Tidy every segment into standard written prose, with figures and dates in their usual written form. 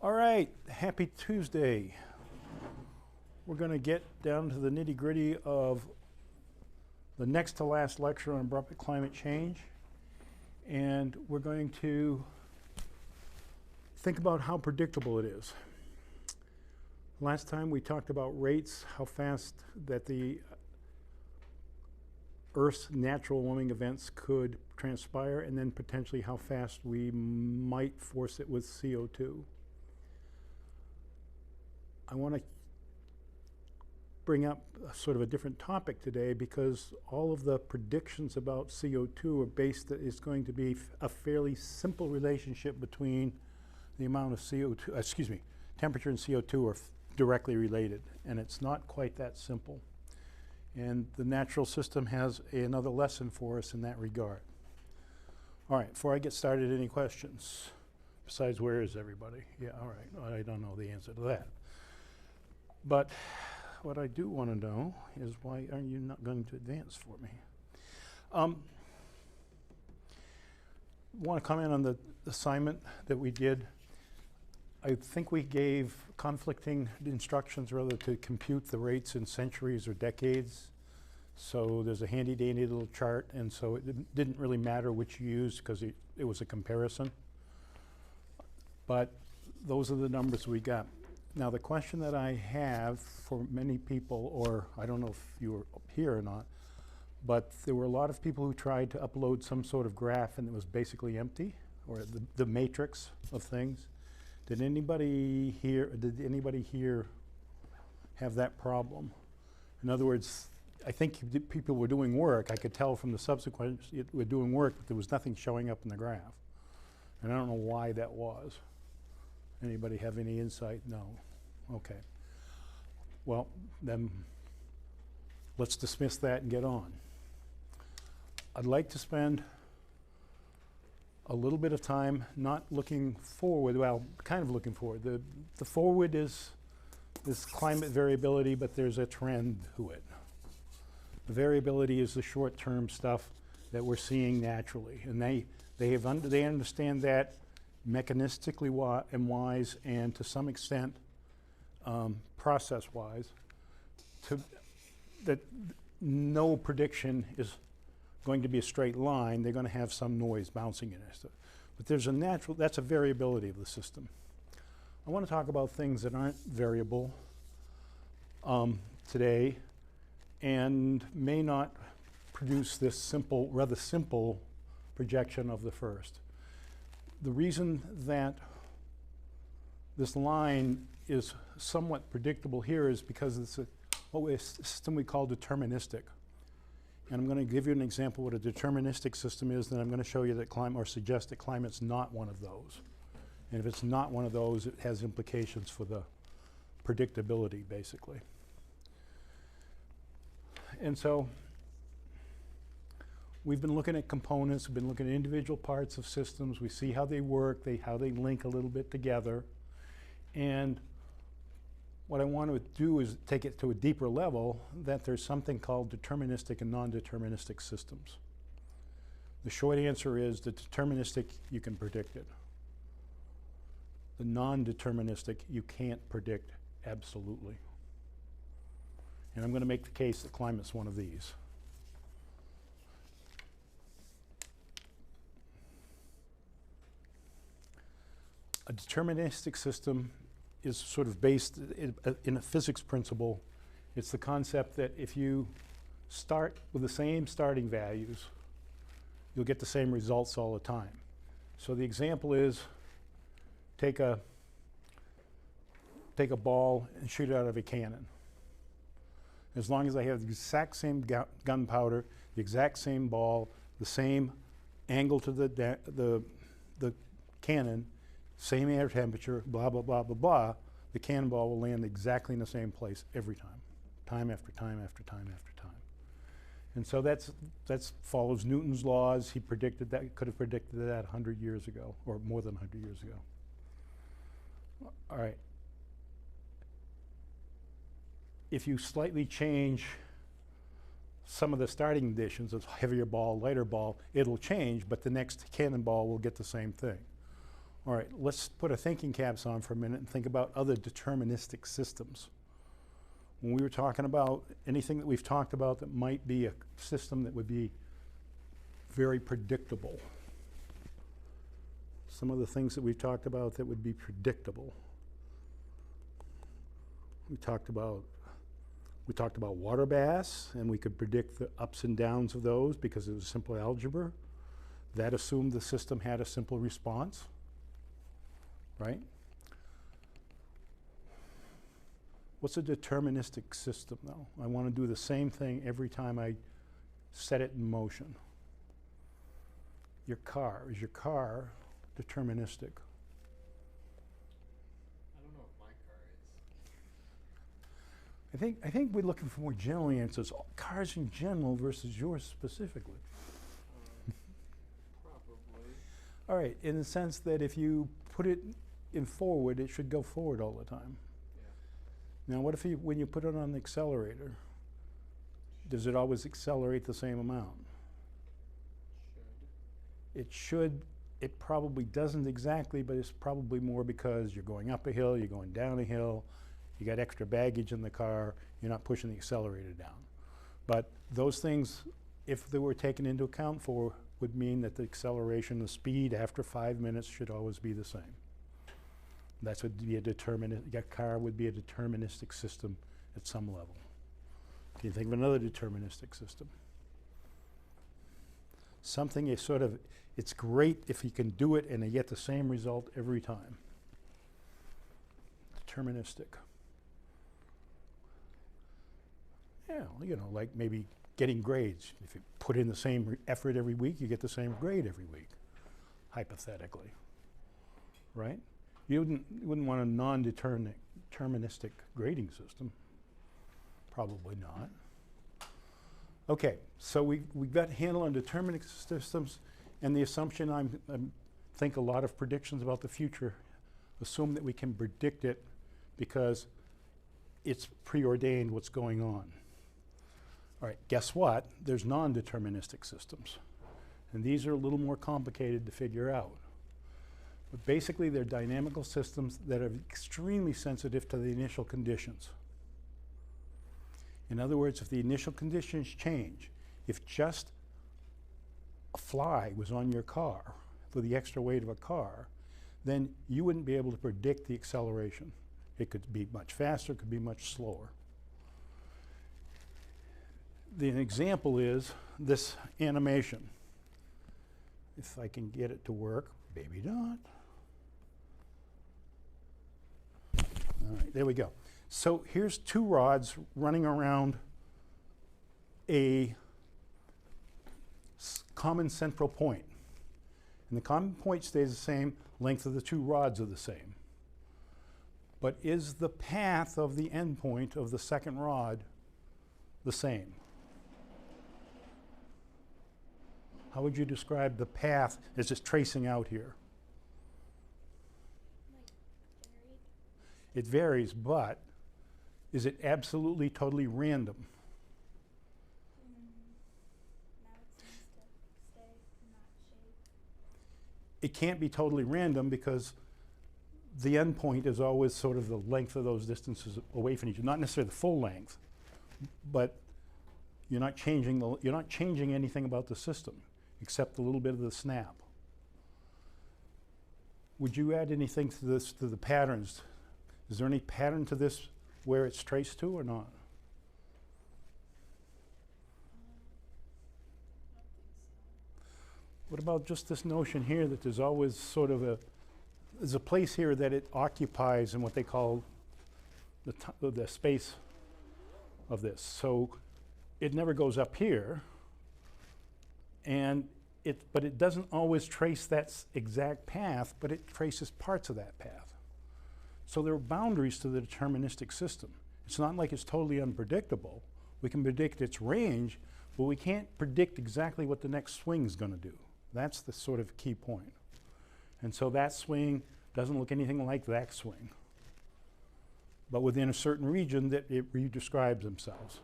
All right, happy Tuesday. We're going to get down to the nitty gritty of the next to last lecture on abrupt climate change. And we're going to think about how predictable it is. Last time we talked about rates, how fast that the Earth's natural warming events could transpire, and then potentially how fast we might force it with CO2. I want to bring up sort of a different topic today because all of the predictions about CO2 are based that it's going to be a fairly simple relationship between the amount of CO2, temperature and CO2 are directly related, and it's not quite that simple. And the natural system has another lesson for us in that regard. All right, before I get started, any questions? Besides, where is everybody? Yeah, all right, I don't know the answer to that. But what I do want to know is why are you not going to advance for me? Want to comment on the assignment that we did. I think we gave conflicting instructions rather to compute the rates in centuries or decades. So there's a handy dandy little chart, and so it didn't really matter which you used because it was a comparison. But those are the numbers we got. Now the question that I have for many people, or I don't know if you were up here or not, but there were a lot of people who tried to upload some sort of graph and it was basically empty, or the matrix of things. Did anybody here have that problem? In other words, I think people were doing work. I could tell from the subsequent, were doing work, but there was nothing showing up in the graph. And I don't know why that was. Anybody have any insight? No. Okay. Well, then let's dismiss that and get on. I'd like to spend a little bit of time not looking forward, well, kind of looking forward. The forward is this climate variability, but there's a trend to it. The variability is the short-term stuff that we're seeing naturally, and they understand that mechanistically wise and to some extent process-wise, that no prediction is going to be a straight line. They're going to have some noise bouncing in it. But there's a natural, that's a variability of the system. I want to talk about things that aren't variable today and may not produce this simple, rather simple projection of the first. The reason that this line is somewhat predictable here is because it's a system we call deterministic. And I'm going to give you an example of what a deterministic system is, then I'm going to show you that climate, or suggest that climate's not one of those. And if it's not one of those, it has implications for the predictability, basically. And so we've been looking at components, we've been looking at individual parts of systems, we see how they work, how they link a little bit together. And what I want to do is take it to a deeper level, that there's something called deterministic and non-deterministic systems. The short answer is that deterministic, you can predict it. The non-deterministic, you can't predict absolutely. And I'm going to make the case that climate's one of these. A deterministic system is sort of based in a physics principle. It's the concept that if you start with the same starting values, you'll get the same results all the time. So the example is, take a ball and shoot it out of a cannon. As long as I have the exact same gunpowder, the exact same ball, the same angle to the cannon, same air temperature, blah, blah, blah, blah, blah, the cannonball will land exactly in the same place every time, time after time after time after time. And so that follows Newton's laws. He predicted that, could have predicted that 100 years ago, or more than 100 years ago. All right. If you slightly change some of the starting conditions, a heavier ball, lighter ball, it'll change, but the next cannonball will get the same thing. All right, let's put our thinking caps on for a minute and think about other deterministic systems. When we were talking about anything that we've talked about that might be a system that would be very predictable. Some of the things that we've talked about that would be predictable. We talked about water baths, and we could predict the ups and downs of those because it was simple algebra. That assumed the system had a simple response, right? What's a deterministic system, though? I want to do the same thing every time I set it in motion. Your car, is your car deterministic? I don't know if my car is. I think we're looking for more general answers. Cars in general versus yours specifically. Probably. All right, in the sense that if you put it in forward, it should go forward all the time. Yeah. Now, what if when you put it on the accelerator, does it always accelerate the same amount? Should. It should. It probably doesn't exactly, but it's probably more because you're going up a hill, you're going down a hill, you got extra baggage in the car, you're not pushing the accelerator down. But those things, if they were taken into account for, would mean that the acceleration, the speed after 5 minutes should always be the same. That's what would be a determinist. Your car would be a deterministic system at some level. Can you think of another deterministic system? Something is sort of, it's great if you can do it and you get the same result every time. Deterministic. Yeah, you know, like maybe getting grades. If you put in the same effort every week, you get the same grade every week, hypothetically, right? You wouldn't want a non-deterministic grading system. Probably not. Okay, so we've got a handle on deterministic systems, and the assumption I think a lot of predictions about the future assume that we can predict it because it's preordained what's going on. All right, guess what? There's non-deterministic systems, and these are a little more complicated to figure out. But basically, they're dynamical systems that are extremely sensitive to the initial conditions. In other words, if the initial conditions change, if just a fly was on your car for the extra weight of a car, then you wouldn't be able to predict the acceleration. It could be much faster, it could be much slower. The example is this animation. If I can get it to work, maybe not. All right, there we go. So here's two rods running around a common central point. And the common point stays the same, length of the two rods are the same. But is the path of the end point of the second rod the same? How would you describe the path as it's tracing out here? It varies, but is it absolutely, totally random? Now it seems to stay in that shape. It can't be totally random because the end point is always sort of the length of those distances away from each other. Not necessarily the full length, but you're not changing anything about the system except a little bit of the snap. Would you add anything to this, to the patterns? Is there any pattern to this where it's traced to or not? What about just this notion here that there's always sort of there's a place here that it occupies in what they call the space of this. So it never goes up here, but it doesn't always trace that exact path, but it traces parts of that path. So there are boundaries to the deterministic system. It's not like it's totally unpredictable. We can predict its range, but we can't predict exactly what the next swing is going to do. That's the sort of key point. And so that swing doesn't look anything like that swing. But within a certain region, that it re-describes themselves.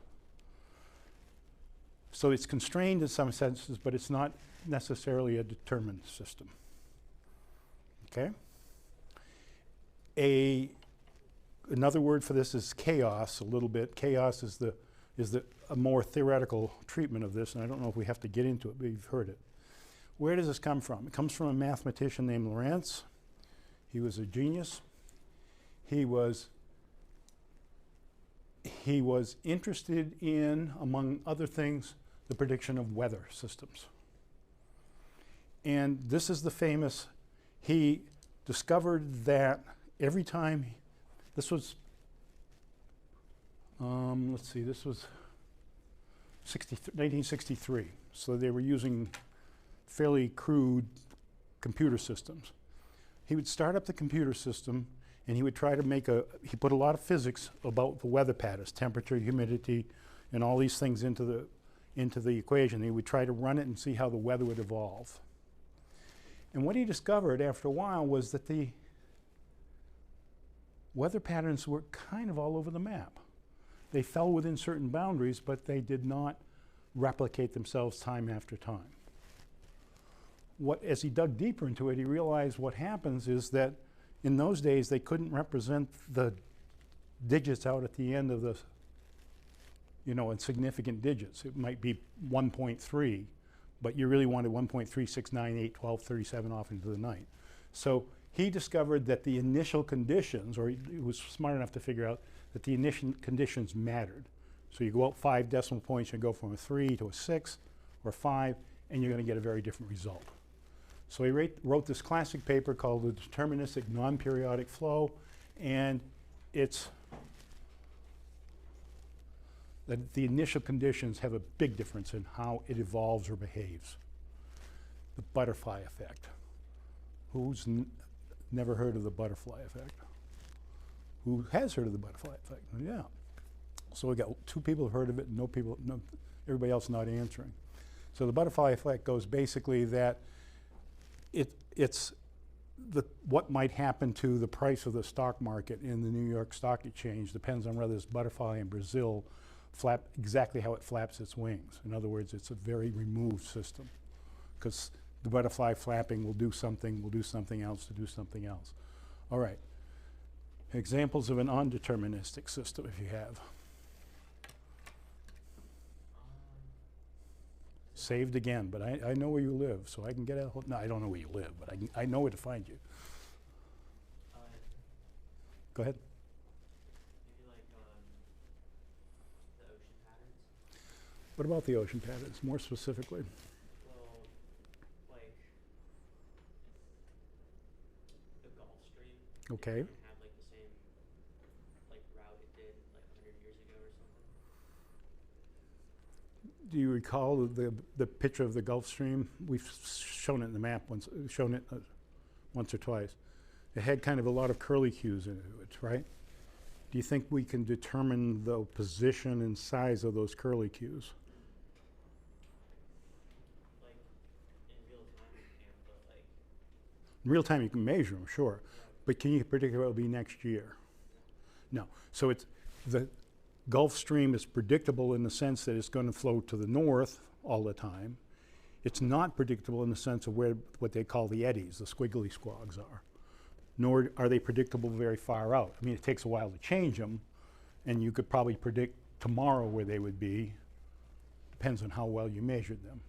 So it's constrained in some senses, but it's not necessarily a determined system. Okay? Another word for this is chaos, a little bit. Chaos is a more theoretical treatment of this, and I don't know if we have to get into it, but you've heard it. Where does this come from? It comes from a mathematician named Lorentz. He was a genius. He was interested in, among other things, the prediction of weather systems. And this is the famous, he discovered that every time, this was, let's see, this was 1963. So they were using fairly crude computer systems. He would start up the computer system and he would try to make he put a lot of physics about the weather patterns, temperature, humidity, and all these things into the equation. He would try to run it and see how the weather would evolve. And what he discovered after a while was that the weather patterns were kind of all over the map. They fell within certain boundaries, but they did not replicate themselves time after time. As he dug deeper into it, he realized what happens is that in those days they couldn't represent the digits out at the end of the, in significant digits. It might be 1.3, but you really wanted 1.3, 6, 9, 8, 12, 37 off into the night. So he discovered that the initial conditions, or he was smart enough to figure out that the initial conditions mattered. So you go out 5 decimal points, you go from a 3 to a 6 or 5, and you're going to get a very different result. So he wrote this classic paper called The Deterministic Non-Periodic Flow, and it's that the initial conditions have a big difference in how it evolves or behaves. The butterfly effect. Who's never heard of the butterfly effect? Who has heard of the butterfly effect? Yeah. So we got 2 people who've heard of it, and everybody else not answering. So the butterfly effect goes basically that it's what might happen to the price of the stock market in the New York Stock Exchange depends on whether this butterfly in Brazil flap exactly how it flaps its wings. In other words, it's a very removed system, because the butterfly flapping will do something else to do something else. All right. Examples of a non-deterministic system, if you have. Saved again, but I know where you live, so I can get out. No, I don't know where you live, but I know where to find you. Go ahead. Maybe like the ocean patterns. What about the ocean patterns, more specifically? Well, like the Gulf Stream. Okay. It have like the same route it did like 100 years ago or something. Do you recall the picture of the Gulf Stream? We've shown it in the map once, once or twice. It had kind of a lot of curlicues into it, right? Do you think we can determine the position and size of those curlicues? Like in real time you can, but like. In real time you can measure them, sure. Yeah. But can you predict what it will be next year? No. So the Gulf Stream is predictable in the sense that it's going to flow to the north all the time. It's not predictable in the sense of what they call the eddies, the squiggly squags are. Nor are they predictable very far out. I mean, it takes a while to change them, and you could probably predict tomorrow where they would be. Depends on how well you measured them.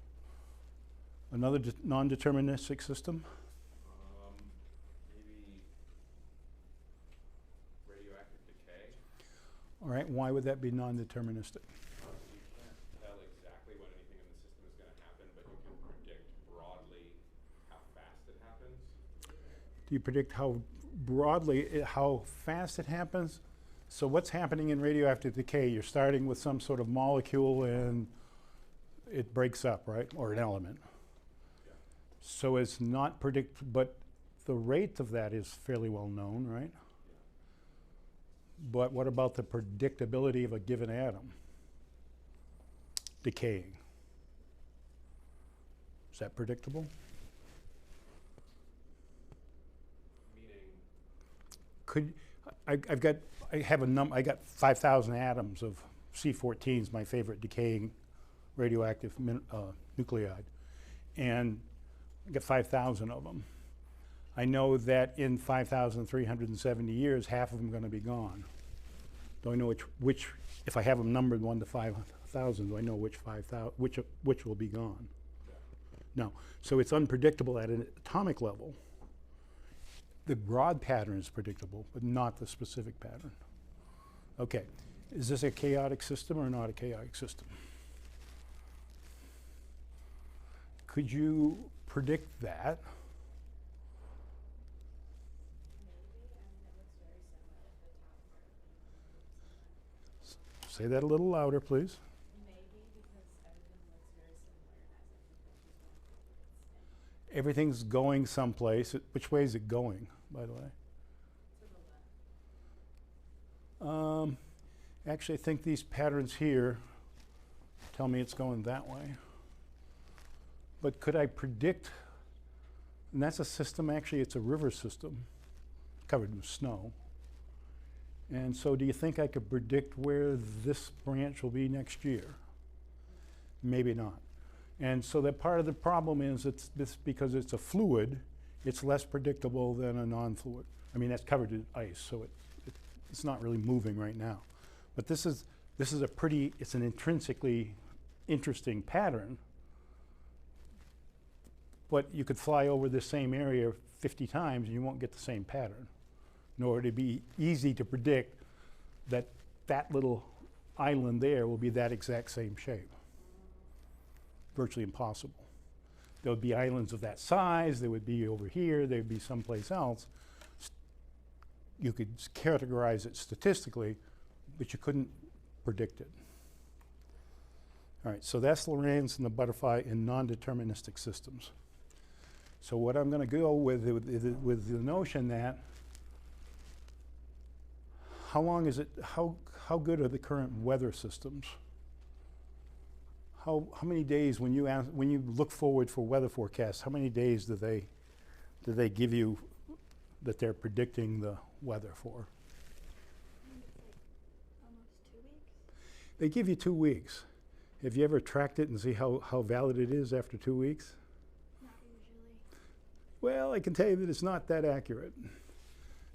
Another non-deterministic system? Maybe radioactive decay. All right, why would that be non-deterministic? You can't tell exactly when anything in the system is going to happen, but you can predict broadly how fast it happens. Do you predict how broadly, how fast it happens? So what's happening in radioactive decay? You're starting with some sort of molecule and it breaks up, right? Or an element. Yeah. So it's not but the rate of that is fairly well known, right? Yeah. But what about the predictability of a given atom decaying? Is that predictable? Meaning? I got 5,000 atoms of C14s, my favorite decaying radioactive nuclide, and I got 5,000 of them. I know that in 5,370 years, half of them are going to be gone. Do I know which, if I have them numbered 1 to 5,000, do I know which 5,000, which will be gone? No. So it's unpredictable at an atomic level. The broad pattern is predictable, but not the specific pattern. Okay. Is this a chaotic system or not a chaotic system? Could you predict that? Say that a little louder, please. Maybe because everything looks very similar as if the Everything's going someplace. Which way is it going, by the way? to the left. Actually, I think these patterns here tell me it's going that way. But could I predict, and that's a system, actually it's a river system covered in snow. And so do you think I could predict where this branch will be next year? Maybe not. And so that part of the problem is it's this, because it's a fluid, it's less predictable than a non-fluid. I mean, that's covered in ice, so it's not really moving right now. But this is a pretty, it's an intrinsically interesting pattern. But you could fly over the same area 50 times and you won't get the same pattern. Nor would it be easy to predict that that little island there will be that exact same shape. Virtually impossible. There would be islands of that size, there would be over here, there would be someplace else. You could categorize it statistically, but you couldn't predict it. All right, so that's Lorentz and the butterfly in non-deterministic systems. So what I'm going to go with the notion that how long is it, how good are the current weather systems? How many days, when you look forward for weather forecasts, how many days do they give you that they're predicting the weather for? I think it's like almost 2 weeks. They give you 2 weeks. Have you ever tracked it and see how valid it is after 2 weeks? Not usually. Well, I can tell you that it's not that accurate.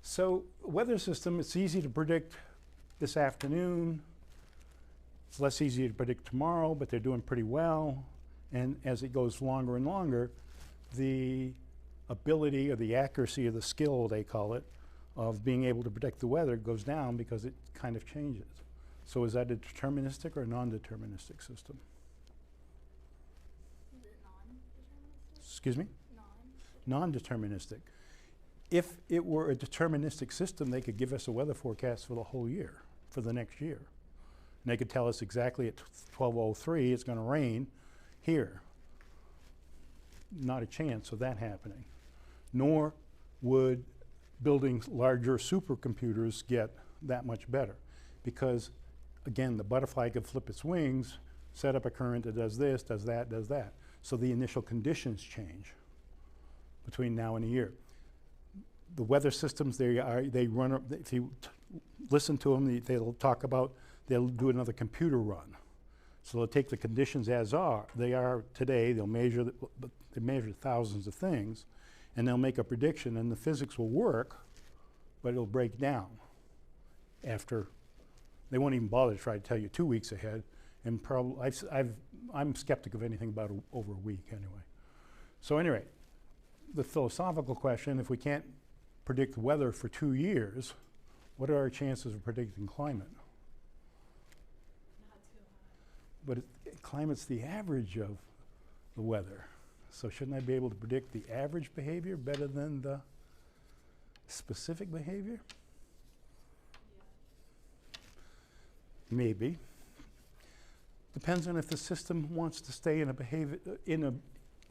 So weather system, it's easy to predict this afternoon. It's less easy to predict tomorrow, but they're doing pretty well. And as it goes longer and longer, the ability or the accuracy or the skill, they call it, of being able to predict the weather goes down because it kind of changes. So is that a deterministic or non-deterministic system? Is it non-deterministic? Excuse me? Non-deterministic. Non-deterministic. If it were a deterministic system, they could give us a weather forecast for the whole year, for the next year. And they could tell us exactly at 12:03 it's going to rain here. Not a chance of that happening. Nor would building larger supercomputers get that much better. Because, again, the butterfly could flip its wings, set up a current that does this, does that, does that. So the initial conditions change between now and a year. The weather systems, they run, if you listen to them, they'll talk about, they'll do another computer run. So they'll take the conditions as they are today, they'll measure, they measure thousands of things, and they'll make a prediction, and the physics will work, but it'll break down after. They won't even bother to try to tell you 2 weeks ahead, and probably, I'm skeptic of anything about over a week anyway. So anyway, the philosophical question, if we can't predict weather for 2 years, what are our chances of predicting climate? Not too high. But climate's the average of the weather. So shouldn't I be able to predict the average behavior better than the specific behavior? Yeah. Maybe. Depends on if the system wants to stay in a behavior,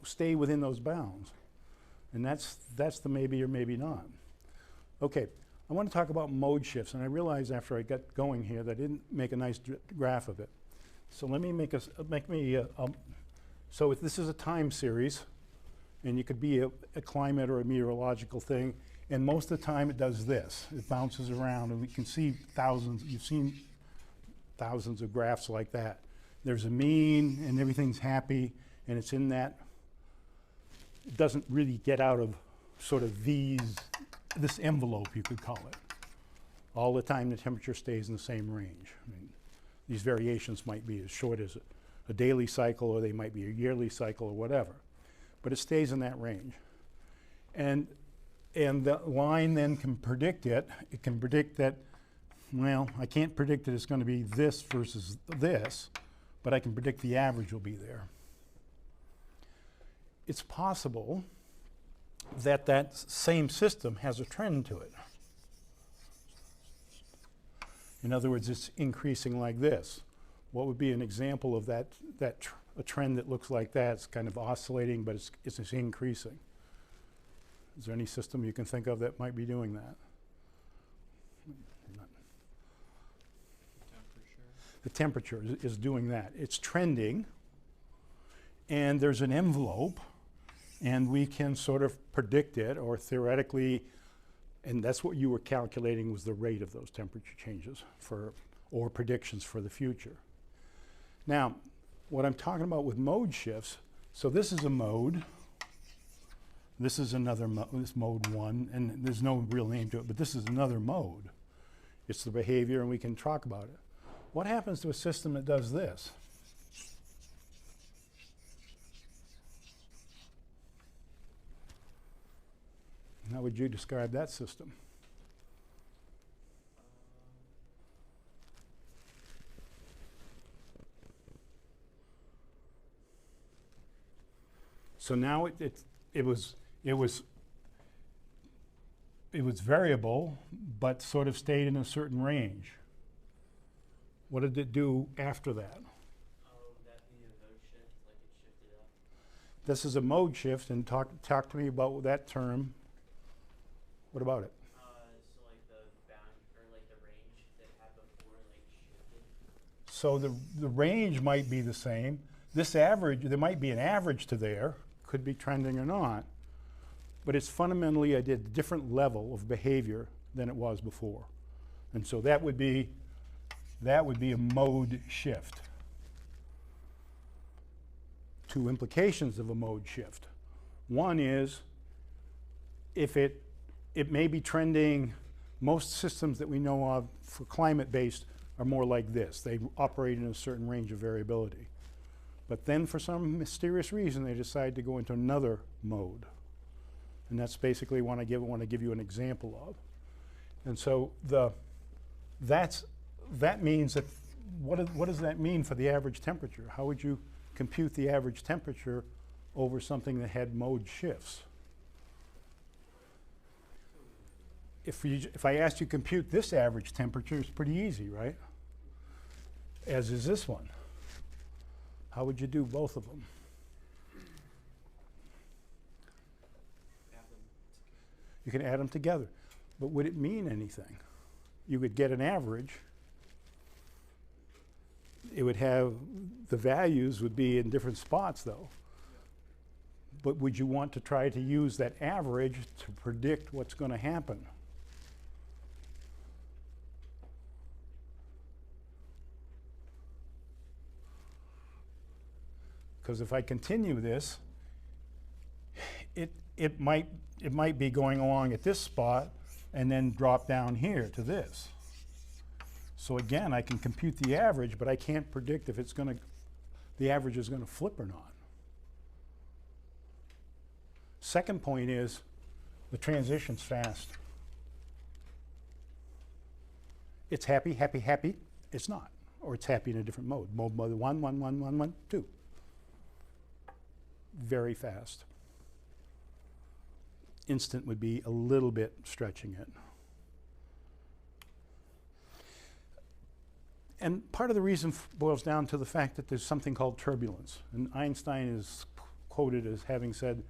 stay within those bounds. And that's the maybe or maybe not. Okay, I want to talk about mode shifts, and I realized after I got going here that I didn't make a nice graph of it. So let me so if this is a time series, and it could be a climate or a meteorological thing, and most of the time it does this. It bounces around, and we can see thousands, you've seen thousands of graphs like that. There's a mean, and everything's happy, and it's in that. It doesn't really get out of sort of this envelope, you could call it. All the time the temperature stays in the same range. I mean, these variations might be as short as a daily cycle, or they might be a yearly cycle, or whatever. But it stays in that range. And the line then can predict it. It can predict that, well, I can't predict that it's going to be this versus this, but I can predict the average will be there. It's possible that that same system has a trend to it. In other words, it's increasing like this. What would be an example of a trend that looks like that? It's kind of oscillating, but it's increasing. Is there any system you can think of that might be doing that? The temperature is doing that. It's trending, and there's an envelope, and we can sort of predict it, or theoretically, and that's what you were calculating was the rate of those temperature changes or predictions for the future. Now, what I'm talking about with mode shifts, so this is a mode. This is another mode, this mode 1, and there's no real name to it, but this is another mode. It's the behavior, and we can talk about it. What happens to a system that does this? How would you describe that system? So now it was variable, but sort of stayed in a certain range. What did it do after that? Would that be a mode shift, like it shifted up? This is a mode shift, and talk to me about that term. What about it? So like the bound, or like the range that it had before, like shifted? So the range might be the same. This average, there might be an average to there, could be trending or not, but it's fundamentally a different level of behavior than it was before. And so that would be a mode shift. Two implications of a mode shift. One is if it may be trending, most systems that we know of for climate-based are more like this. They operate in a certain range of variability. But then for some mysterious reason, they decide to go into another mode. And that's basically what I want to give you an example of. And so that means that, what does that mean for the average temperature? How would you compute the average temperature over something that had mode shifts? If I asked you to compute this average temperature, it's pretty easy, right? As is this one. How would you do both of them? You can add them together. But would it mean anything? You would get an average. It would have, the values would be in different spots though. But would you want to try to use that average to predict what's going to happen? Because if I continue this, it might be going along at this spot and then drop down here to this. So again, I can compute the average, but I can't predict if the average is going to flip or not. Second point is the transition's fast. It's happy, happy, happy. It's not. Or it's happy in a different mode. Mode 1, 1, 1, 1, 1, 2. Very fast. Instant would be a little bit stretching it. And part of the reason boils down to the fact that there's something called turbulence. And Einstein is quoted as having said,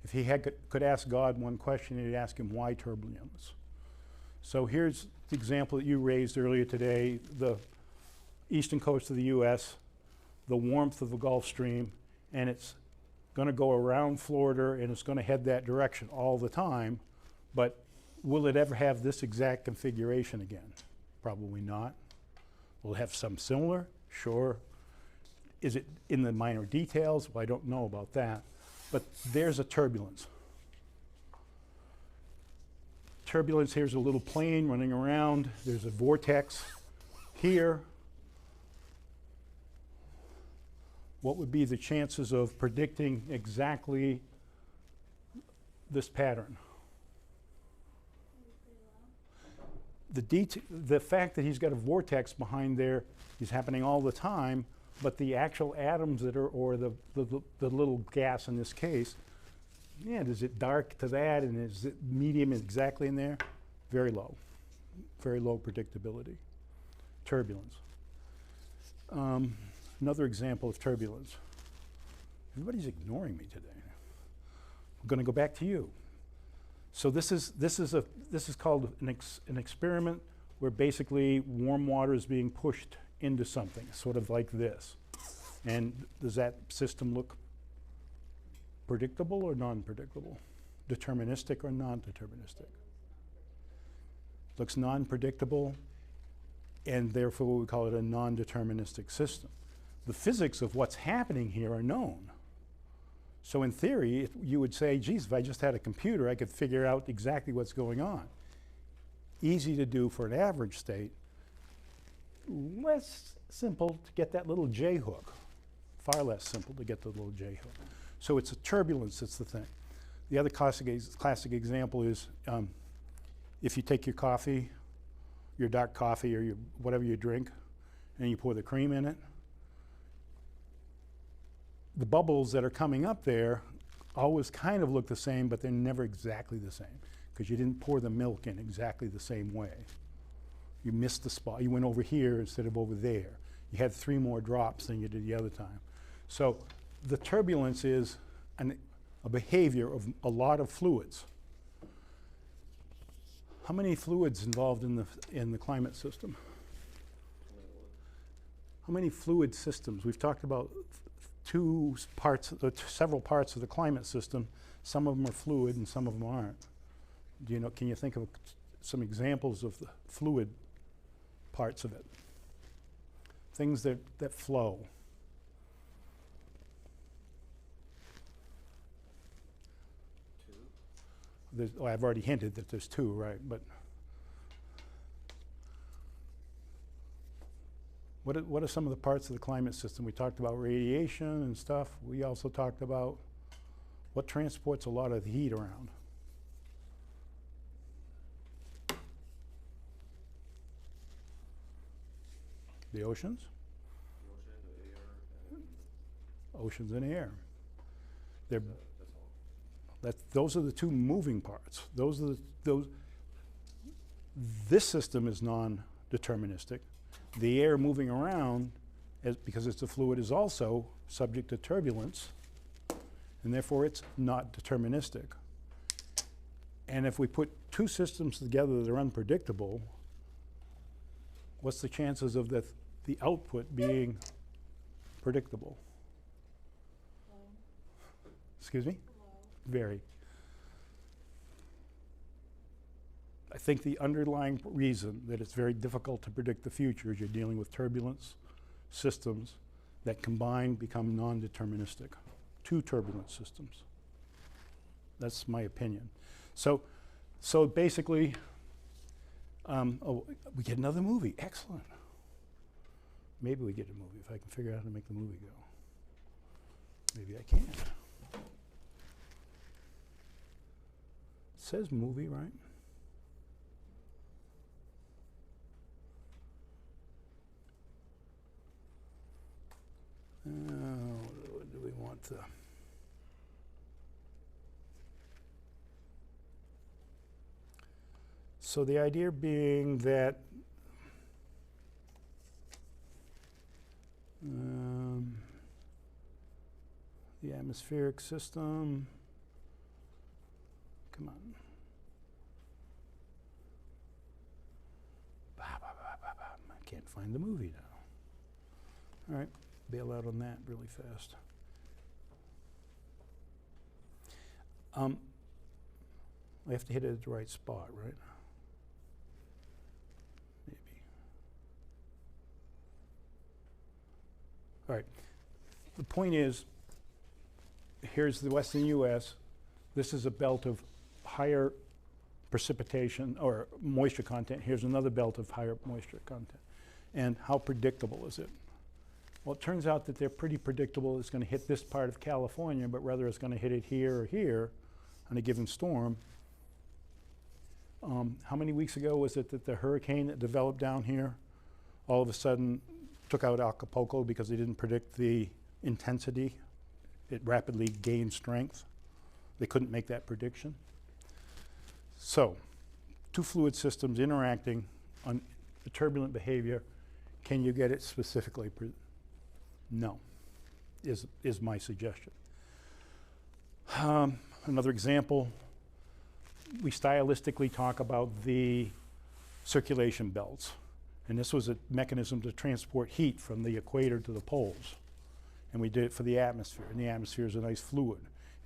if he could ask God one question, he'd ask him, why turbulence? So here's the example that you raised earlier today, the eastern coast of the US, the warmth of the Gulf Stream, and it's going to go around Florida and it's going to head that direction all the time, but will it ever have this exact configuration again? Probably not. Will it have some similar? Sure. Is it in the minor details? Well, I don't know about that. But there's a turbulence. turbulence, here's a little plane running around. There's a vortex here. What would be the chances of predicting exactly this pattern? Maybe pretty low. The fact that he's got a vortex behind there is happening all the time, but the actual atoms that are, or the little gas in this case, yeah, is it dark to that, and is it medium exactly in there? Very low predictability. Turbulence. Another example of turbulence. Everybody's ignoring me today. I'm going to go back to you. So this is called an experiment where basically warm water is being pushed into something, sort of like this. And does that system look predictable or non-predictable? Deterministic or non-deterministic? Looks non-predictable, and therefore we call it a non-deterministic system. The physics of what's happening here are known. So in theory, you would say, geez, if I just had a computer, I could figure out exactly what's going on. Easy to do for an average state. Less simple to get that little J hook. Far less simple to get the little J hook. So it's a turbulence that's the thing. The other classic example is if you take your coffee, your dark coffee or whatever you drink, and you pour the cream in it, the bubbles that are coming up there always kind of look the same, but they're never exactly the same because you didn't pour the milk in exactly the same way. You missed the spot. You went over here instead of over there. You had 3 more drops than you did the other time. So the turbulence is a behavior of a lot of fluids. How many fluids involved in the climate system? How many fluid systems? We've talked about several parts of the climate system. Some of them are fluid and some of them aren't. Do you know? Can you think of some examples of the fluid parts of it? Things that flow. Oh, I've already hinted that there's 2, right? But what are some of the parts of the climate system? We talked about radiation and stuff. We also talked about what transports a lot of the heat around. The oceans? The ocean, the air, and Oceans and air. They're that's all. those are the 2 moving parts. This system is non-deterministic. The air moving around, because it's a fluid, is also subject to turbulence, and therefore it's not deterministic. And if we put 2 systems together that are unpredictable, what's the chances of the output being predictable? Low. Excuse me? Low. Very. I think the underlying reason that it's very difficult to predict the future is you're dealing with turbulence systems that combined become non-deterministic. 2 turbulent systems. That's my opinion. So basically, oh, we get another movie. Excellent. Maybe we get a movie if I can figure out how to make the movie go. Maybe I can. It says movie, right? Do we want to? So the idea being that the atmospheric system, come on. I can't find the movie now. All right, bail out on that really fast. I have to hit it at the right spot, right? Maybe. All right. The point is, here's the western U.S. This is a belt of higher precipitation or moisture content. Here's another belt of higher moisture content. And how predictable is it? Well, it turns out that they're pretty predictable. It's going to hit this part of California, but rather it's going to hit it here or here on a given storm. How many weeks ago was it that the hurricane that developed down here all of a sudden took out Acapulco because they didn't predict the intensity? It rapidly gained strength. They couldn't make that prediction. So, two fluid systems interacting on the turbulent behavior. Can you get it specifically? No, is my suggestion. Another example, we stylistically talk about the circulation belts. And this was a mechanism to transport heat from the equator to the poles. And we did it for the atmosphere. And the atmosphere is a nice fluid.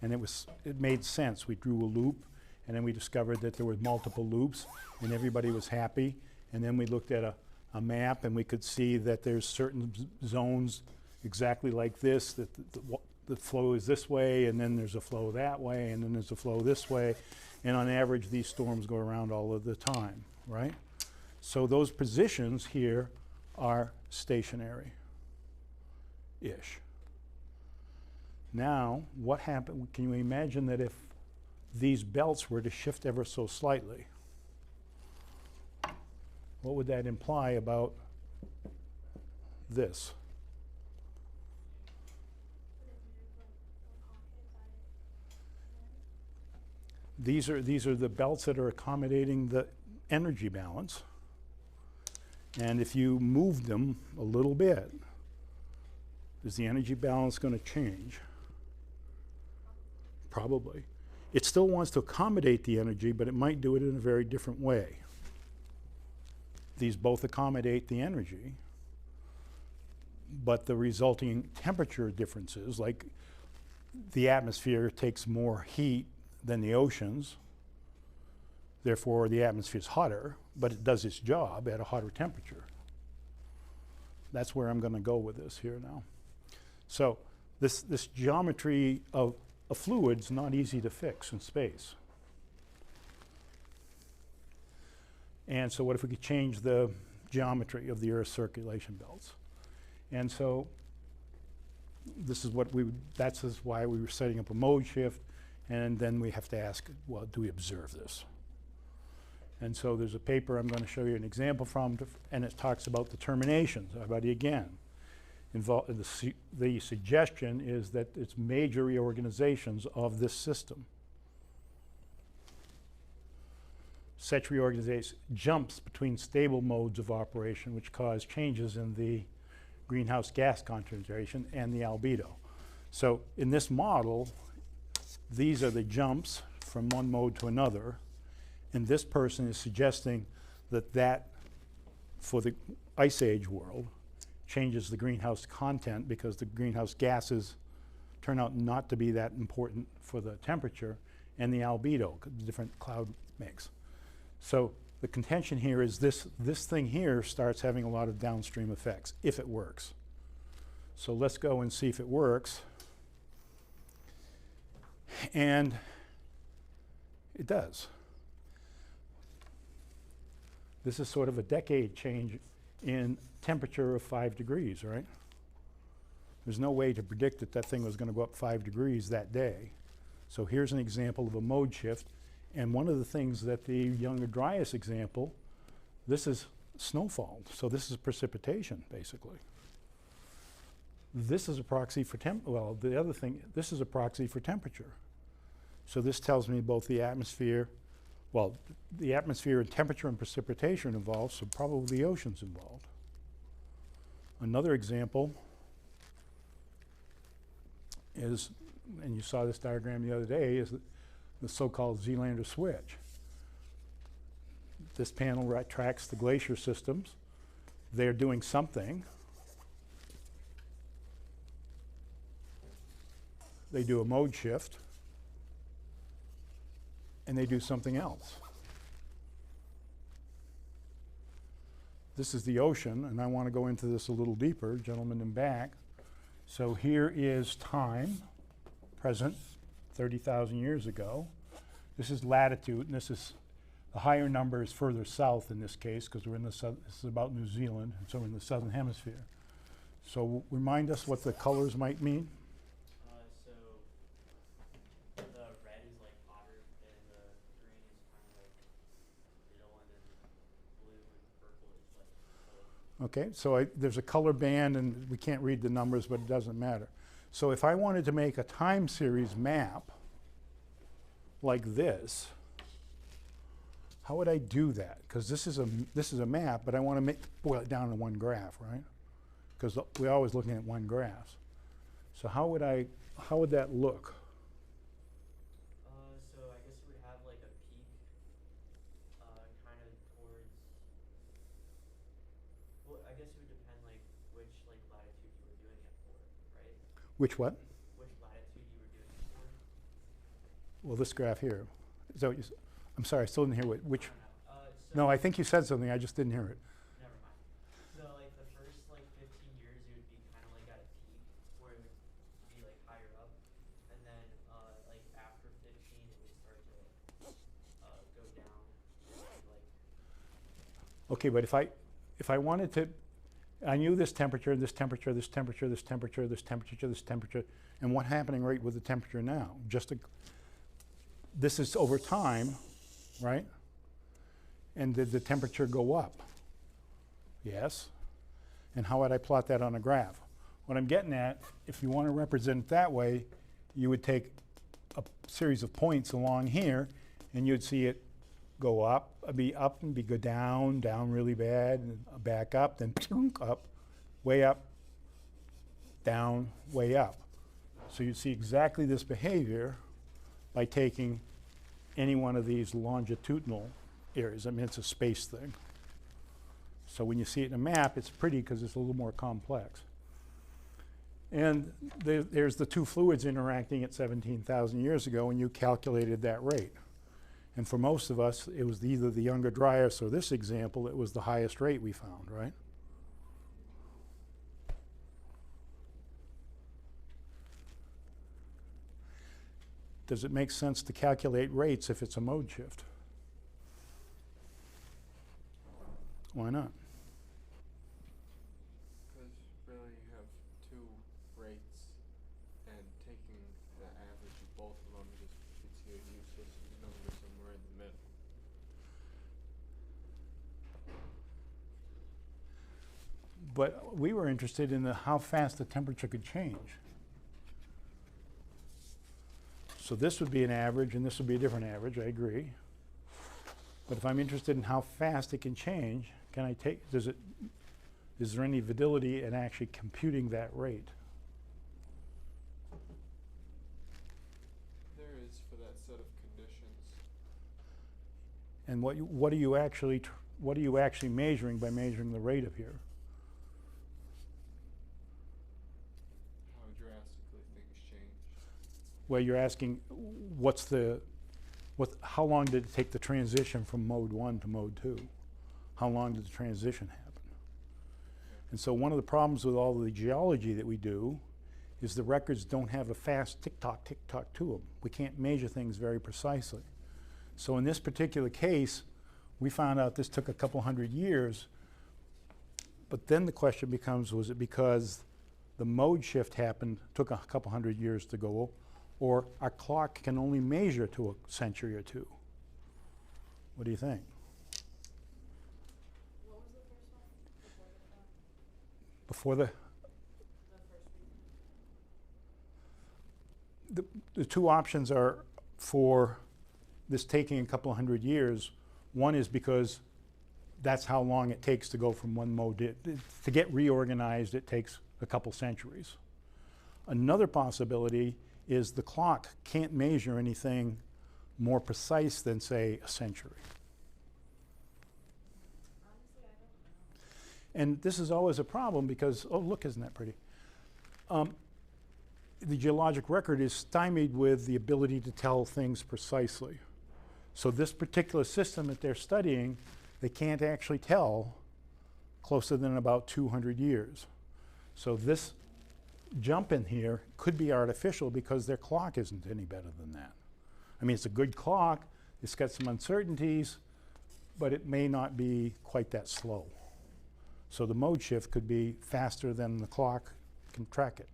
And it made sense. We drew a loop, and then we discovered that there were multiple loops, and everybody was happy. And then we looked at a map, and we could see that there's certain zones exactly like this, that the flow is this way, and then there's a flow that way, and then there's a flow this way. And on average, these storms go around all of the time, right? So those positions here are stationary-ish. Now, what happened? Can you imagine that if these belts were to shift ever so slightly? What would that imply about this? These are the belts that are accommodating the energy balance. And if you move them a little bit, is the energy balance going to change? Probably. It still wants to accommodate the energy, but it might do it in a very different way. These both accommodate the energy, but the resulting temperature differences, like the atmosphere takes more heat than the oceans, therefore the atmosphere is hotter, but it does its job at a hotter temperature. That's where I'm going to go with this here now. So this geometry of a fluid's not easy to fix in space. And so what if we could change the geometry of the Earth's circulation belts? And so this is what that's why we were setting up a mode shift, and then we have to ask, well, do we observe this? And so there's a paper I'm going to show you an example from, and it talks about the terminations. Again, the suggestion is that it's major reorganizations of this system. Such reorganization jumps between stable modes of operation, which cause changes in the greenhouse gas concentration and the albedo. So in this model, these are the jumps from one mode to another. And this person is suggesting that for the Ice Age world, changes the greenhouse content because the greenhouse gases turn out not to be that important for the temperature, and the albedo, the different cloud makes. So the contention here is this thing here starts having a lot of downstream effects, if it works. So let's go and see if it works. And it does. This is sort of a decade change in temperature of 5 degrees, right? There's no way to predict that thing was going to go up 5 degrees that day. So here's an example of a mode shift. And one of the things that the Younger Dryas example, this is snowfall. So this is precipitation, basically. This is a proxy for the other thing, this is a proxy for temperature. So this tells me both the atmosphere, the atmosphere and temperature and precipitation involved, so probably the ocean's involved. Another example is, and you saw this diagram the other day, is the so-called Zealander switch. This panel tracks the glacier systems. They're doing something. They do a mode shift, and they do something else. This is the ocean, and I want to go into this a little deeper, gentlemen in back. So here is time, present, 30,000 years ago. This is latitude, and this is A higher number is further south in this case, because we're in the this is about New Zealand, and so we're in the southern hemisphere. So remind us what the colors might mean. So the red is like hotter, and the green is kind of like middle, and then blue and purple is like cold. Okay, so there's a color band, and we can't read the numbers, but it doesn't matter. So if I wanted to make a time series map like this, how would I do that? Because this is a map, but I want to boil it down to one graph, right? Because we're always looking at one graph. So how would that look? So I guess it would have like a peak, kind of towards. Well, I guess it would depend like which like latitude you were doing it for, right? Which what? Which latitude you were doing it for? Well, this graph here. Is that what you I'm sorry, I still didn't hear which. So No, I think you said something, I just didn't hear it. never mind. So like the first like 15 years, it would be kind of like at a peak where it would be like higher up, and then like after 15, it would start to go down. And, like Okay, but if I wanted to, I knew this temperature, this temperature, this temperature, this temperature, this temperature, this temperature, and what's happening right with the temperature now? This is over time, right? And did the temperature go up? Yes. And how would I plot that on a graph? What I'm getting at, if you want to represent it that way, you would take a series of points along here, and you'd see it go up and go down really bad, and back up, then up, way up, down, way up. So you'd see exactly this behavior by taking any one of these longitudinal areas. I mean, it's a space thing. So when you see it in a map, it's pretty because it's a little more complex. And there's the two fluids interacting at 17,000 years ago, and you calculated that rate. And for most of us, it was either the Younger Dryas or this example, it was the highest rate we found, right? Does it make sense to calculate rates if it's a mode shift? Why not? Because really you have two rates, and taking the average of both of them just gets you a useless number somewhere in the middle. But we were interested in how fast the temperature could change. So this would be an average, and this would be a different average, I agree. But if I'm interested in how fast it can change, can I take, is there any validity in actually computing that rate? There is for that set of conditions. And what are you actually measuring by measuring the rate of here? How drastically things change. Well, you're asking how long did it take the transition from mode 1 to mode 2? How long did the transition happen? And so one of the problems with all of the geology that we do is the records don't have a fast tick-tock to them. We can't measure things very precisely. So in this particular case, we found out this took a couple hundred years, but then the question becomes, was it because the mode shift took a couple hundred years to go, or our clock can only measure to a century or two? What do you think? What was the first one? Before the clock? Before The first reading? the two options are for this taking a couple of hundred years. One is because that's how long it takes to go from one mode to get reorganized. It takes a couple centuries. Another possibility is the clock can't measure anything more precise than, say, a century. Honestly, I don't know. And this is always a problem because, oh, look, isn't that pretty? The geologic record is stymied with the ability to tell things precisely. So this particular system that they're studying, they can't actually tell closer than about 200 years. So this jump in here could be artificial because their clock isn't any better than that. I mean, it's a good clock, it's got some uncertainties, but it may not be quite that slow. So the mode shift could be faster than the clock can track it.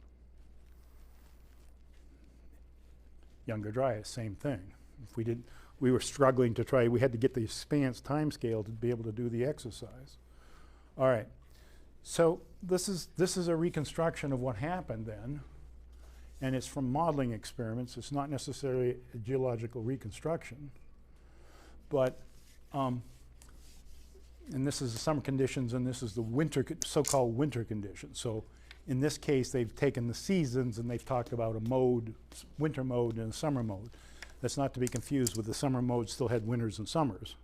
Younger dryas, same thing. If we did, we were struggling to try, we had to get the expanse time scale to be able to do the exercise. All right, so this is a reconstruction of what happened then, and it's from modeling experiments. It's not necessarily a geological reconstruction, but, and this is the summer conditions, and this is the winter, so-called winter conditions. So in this case, they've taken the seasons and they've talked about a mode, winter mode and a summer mode. That's not to be confused with the summer mode still had winters and summers.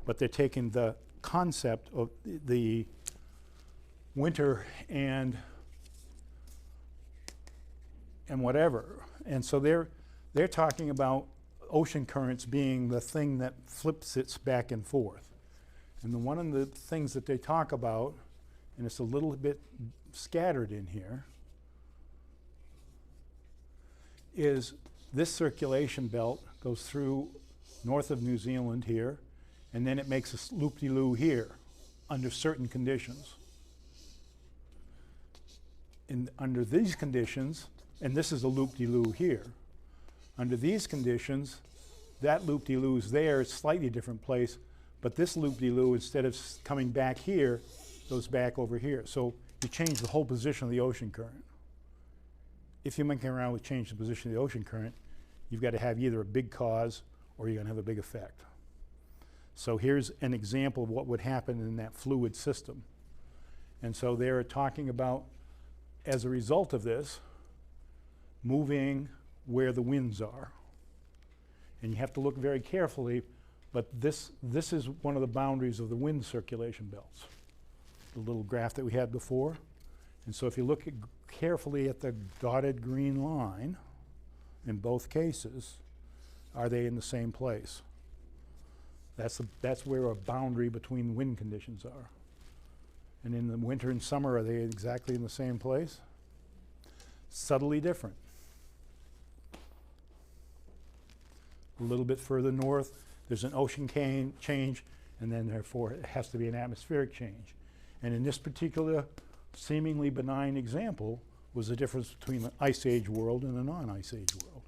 But they're taking the concept of the winter and whatever. And so they're talking about ocean currents being the thing that flips it back and forth. And one of the things that they talk about, and it's a little bit scattered in here, is this circulation belt goes through north of New Zealand here, and then it makes a loop-de-loo here under certain conditions. Under these conditions, and this is a loop-de-loo here, under these conditions, that loop-de-loo is there, it's a slightly different place, but this loop-de-loo, instead of coming back here, goes back over here. So you change the whole position of the ocean current. If you're making around with change the position of the ocean current, you've got to have either a big cause or you're going to have a big effect. So here's an example of what would happen in that fluid system. And so they're talking about, as a result of this, moving where the winds are. And you have to look very carefully, but this is one of the boundaries of the wind circulation belts, the little graph that we had before. And so if you look carefully at the dotted green line, in both cases, are they in the same place? That's where a boundary between wind conditions are. And in the winter and summer, are they exactly in the same place? Subtly different. A little bit further north, there's an ocean change, and then therefore it has to be an atmospheric change. And in this particular seemingly benign example was the difference between the Ice Age world and the non-Ice Age world.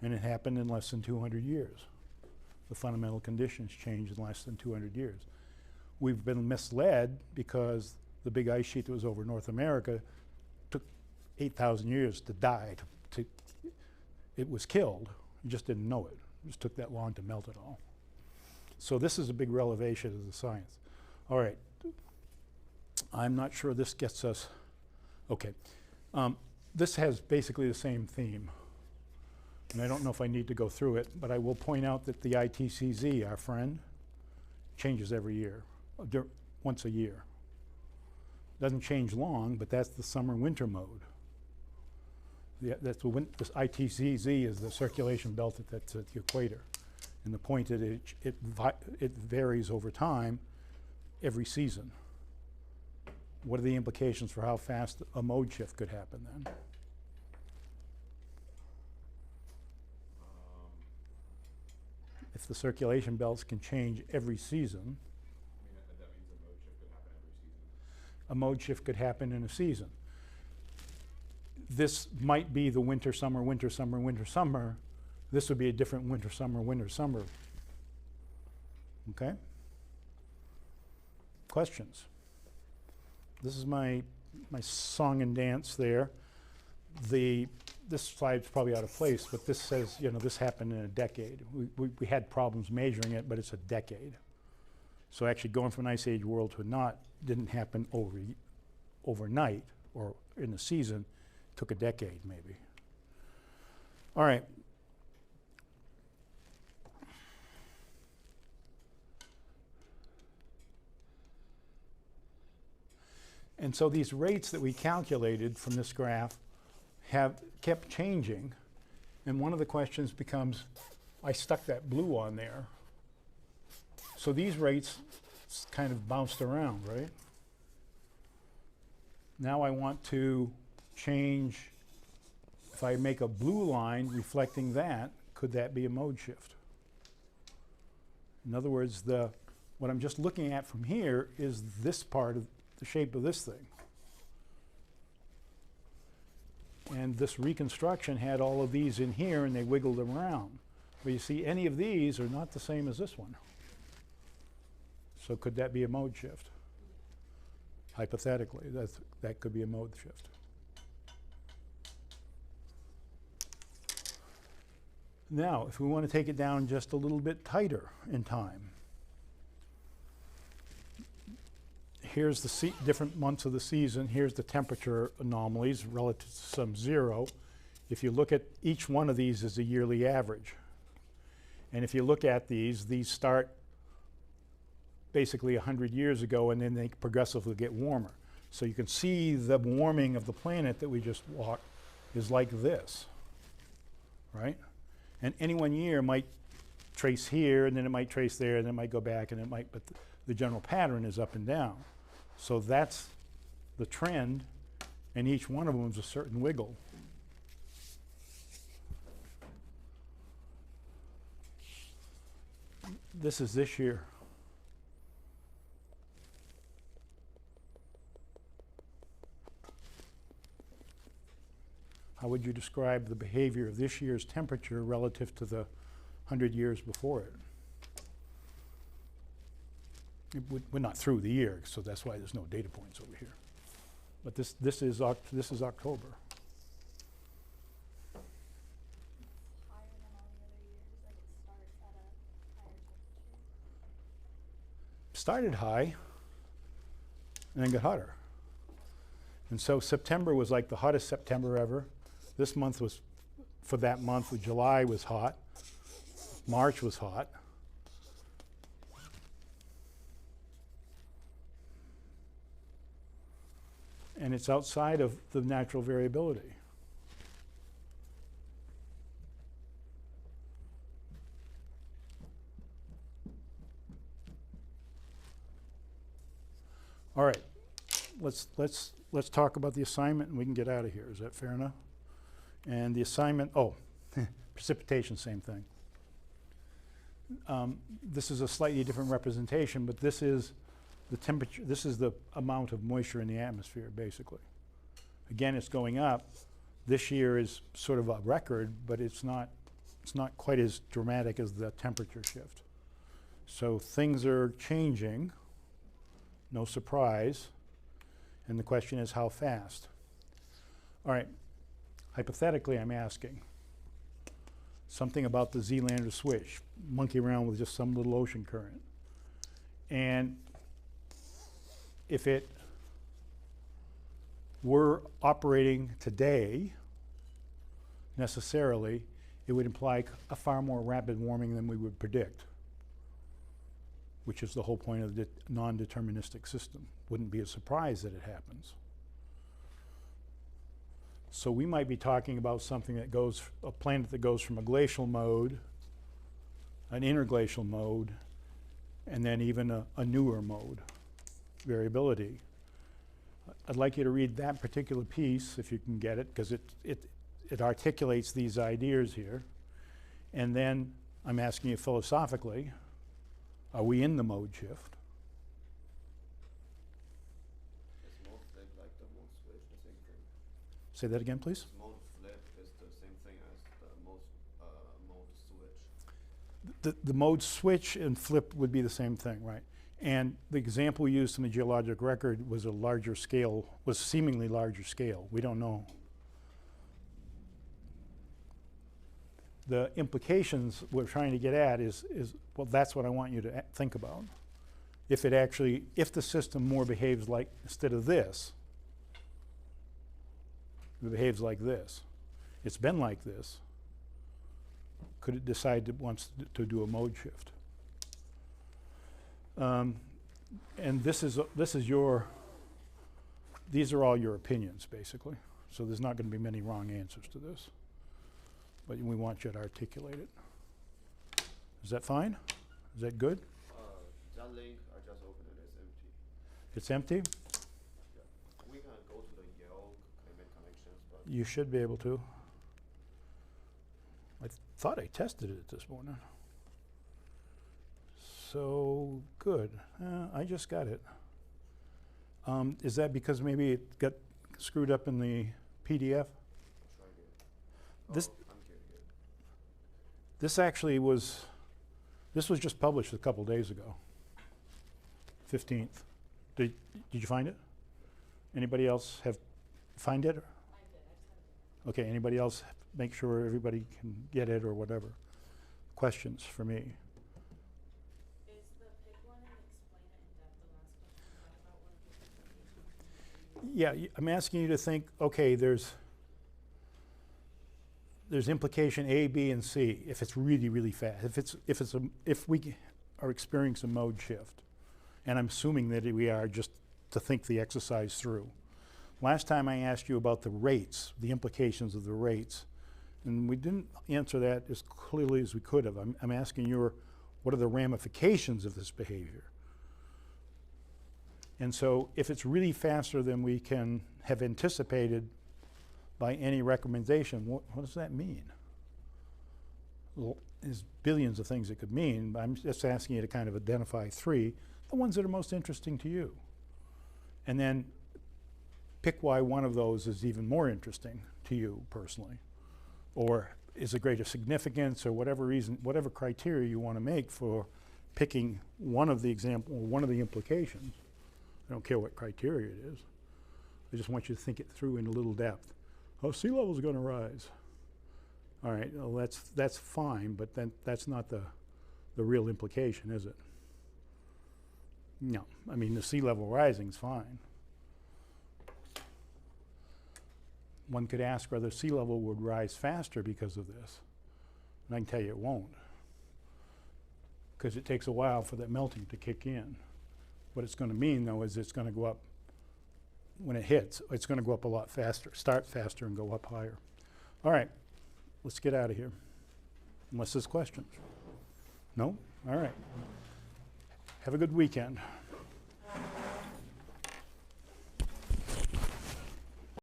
And it happened in less than 200 years. The fundamental conditions changed in less than 200 years. We've been misled because the big ice sheet that was over North America took 8,000 years to die. It was killed. You just didn't know it. It just took that long to melt it all. So this is a big revelation of the science. All right. I'm not sure this gets us. Okay. This has basically the same theme. And I don't know if I need to go through it, but I will point out that the ITCZ, our friend, changes every year, once a year. Doesn't change long, but that's the summer-winter mode. That's this ITCZ is the circulation belt that's at the equator. And the point that it varies over time every season. What are the implications for how fast a mode shift could happen then? If the circulation belts can change every season, I mean, that means a mode shift could happen every season. a mode shift could happen in a season. This might be the winter, summer, winter, summer, winter, summer. This would be a different winter, summer, winter, summer. Okay? Questions? This is my song and dance there. This slide's probably out of place, but this says, this happened in a decade. We had problems measuring it, but it's a decade. So actually going from an Ice Age world to not didn't happen overnight or in a season. Took a decade, maybe. All right. And so these rates that we calculated from this graph have kept changing. And one of the questions becomes, I stuck that blue on there. So these rates kind of bounced around, right? Now I want to change, if I make a blue line reflecting that, could that be a mode shift? In other words, what I'm just looking at from here is this part of the shape of this thing. And this reconstruction had all of these in here and they wiggled them around. But you see, any of these are not the same as this one. So could that be a mode shift? Hypothetically, that could be a mode shift. Now, if we want to take it down just a little bit tighter in time, here's the different months of the season. Here's the temperature anomalies relative to some zero. If you look at each one of these as a yearly average. And if you look at these start basically 100 years ago, and then they progressively get warmer. So you can see the warming of the planet that we just walked is like this, right? And any one year might trace here, and then it might trace there, and then it might go back, and it might, but the general pattern is up and down. So that's the trend, and each one of them is a certain wiggle. This is this year. How would you describe the behavior of this year's temperature relative to the 100 years before it? We're not through the year, so that's why there's no data points over here. But this is October. Higher than all the other years, like it starts at a higher temperature. Started high and then got hotter. And so September was like the hottest September ever. This month was, for that month, July was hot. March was hot. And it's outside of the natural variability. All right, let's talk about the assignment and we can get out of here. Is that fair enough? And the assignment, precipitation, same thing. This is a slightly different representation, but this is the temperature, this is the amount of moisture in the atmosphere, basically. Again, it's going up. This year is sort of a record, but it's not quite as dramatic as the temperature shift. So things are changing, no surprise, and the question is how fast? All right, hypothetically I'm asking something about the Zealander switch, monkey around with just some little ocean current. And if it were operating today, necessarily, it would imply a far more rapid warming than we would predict, which is the whole point of the non-deterministic system. Wouldn't be a surprise that it happens. So we might be talking about something that goes, a planet that goes from a glacial mode, an interglacial mode, and then even a newer mode, variability. I'd like you to read that particular piece, if you can get it, because it articulates these ideas here. And then I'm asking you philosophically, are we in the mode shift? Is mode flip like the mode switch the same thing? Say that again, please. Is mode flip is the same thing as the mode switch? The mode switch and flip would be the same thing, right? And the example we used in the geologic record was a larger scale, was seemingly larger scale. We don't know. The implications we're trying to get at is well, that's what I want you to think about. If the system more behaves like, instead of this, it behaves like this. It's been like this. Could it decide it wants to do a mode shift? And these are all your opinions, basically. So there's not going to be many wrong answers to this. But we want you to articulate it. Is that fine? Is that good? That link I just opened it is empty. It's empty? Yeah. We can go to the Yale climate connections, but You should be able to. I thought I tested it this morning. so, good. I just got it. Is that because maybe it got screwed up in the PDF? Try again. This- Oh, I'm getting it. This actually was, this was just published a couple days ago. 15th. Did you find it? Anybody else find it? Okay, anybody else make sure everybody can get it or whatever? Questions for me? Is the pick one and explain it in depth, the last question, is that about one of the implications? Yeah, I'm asking you to think, okay, there's implication A, B, and C if it's really, really fast. If we are experiencing a mode shift, and I'm assuming that we are just to think the exercise through. Last time I asked you about the rates, the implications of the rates, and we didn't answer that as clearly as we could have. I'm asking you, what are the ramifications of this behavior? And so if it's really faster than we can have anticipated by any recommendation, what does that mean? Well, there's billions of things it could mean, but I'm just asking you to kind of identify three, the ones that are most interesting to you. And then pick why one of those is even more interesting to you personally, or is of greater significance, or whatever reason, whatever criteria you want to make for picking one of the one of the implications. I don't care what criteria it is. I just want you to think it through in a little depth. Oh, sea level is going to rise. All right, well, that's fine, but then that's not the real implication, is it? No, I mean, the sea level rising is fine. One could ask whether sea level would rise faster because of this. And I can tell you it won't, because it takes a while for that melting to kick in. What it's going to mean, though, is it's going to go up, when it hits, it's going to go up a lot faster, start faster and go up higher. All right, let's get out of here, unless there's questions. No? All right. Have a good weekend.